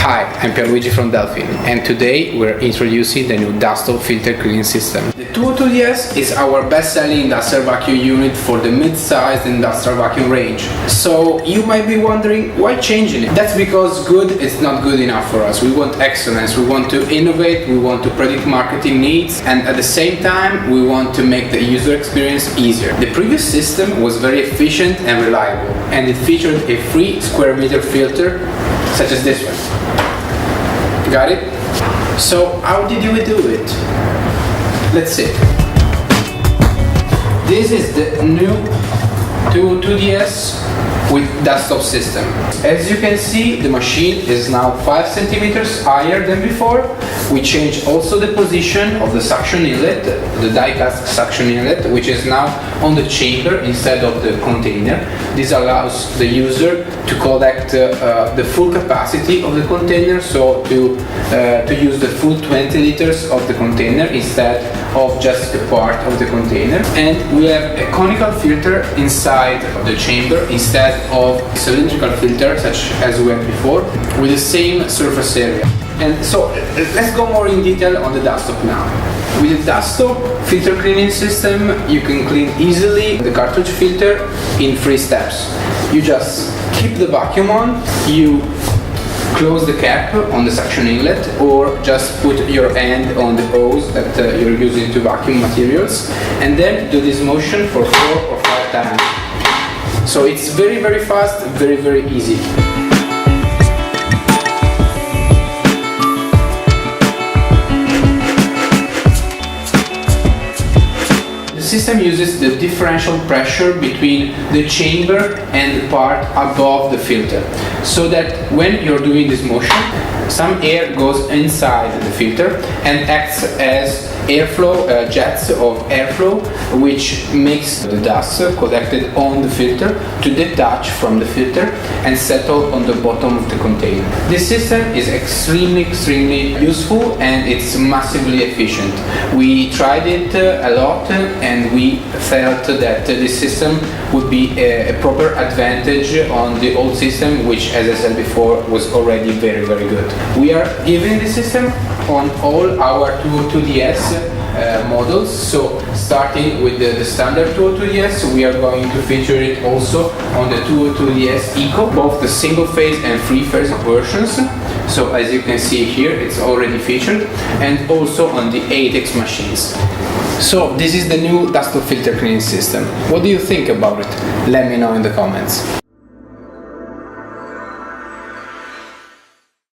Hi, I'm Pierluigi from Delfin, and today we're introducing the new Dustop filter cleaning system. The 202DS is our best-selling industrial vacuum unit for the mid-sized industrial vacuum range. So you might be wondering, why changing it? That's because good is not good enough for us. We want excellence, we want to innovate, we want to predict marketing needs, and at the same time we want to make the user experience easier. The previous system was very efficient and reliable, and it featured a free square meter filter such as this one. Got it? So how did we do it? Let's see. This is the new 202DS with Dustop system. As you can see, the machine is now 5 centimeters higher than before. We changed also the position of the suction inlet, the die-cast suction inlet, which is now on the chamber instead of the container. This allows the user to collect the full capacity of the container, so to use the full 20 liters of the container instead of just a part of the container. And we have a conical filter inside the chamber instead of cylindrical filter such as we had before, with the same surface area. And so let's go more in detail on the Dustop now. With the Dustop filter cleaning system, you can clean easily the cartridge filter in 3 steps. You just keep the vacuum on, you close the cap on the suction inlet, or just put your hand on the hose that you're using to vacuum materials, and then do this motion for 4 or 5 times. So it's very fast, very easy. The system uses the differential pressure between the chamber and the part above the filter, so that when you're doing this motion, some air goes inside the filter and acts as airflow, jets of airflow, which makes the dust collected on the filter to detach from the filter and settle on the bottom of the container. This system is extremely useful, and it's massively efficient. We tried it a lot, and we felt that this system would be a proper advantage on the old system, which, as I said before, was already very good. We are giving this system on all our 202DS models. So starting with the standard 202DS, we are going to feature it also on the 202DS Eco, both the single phase and 3-phase versions. So as you can see here, it's already featured, and also on the 8X machines. So this is the new Dustop filter cleaning system. What do you think about it? Let me know in the comments.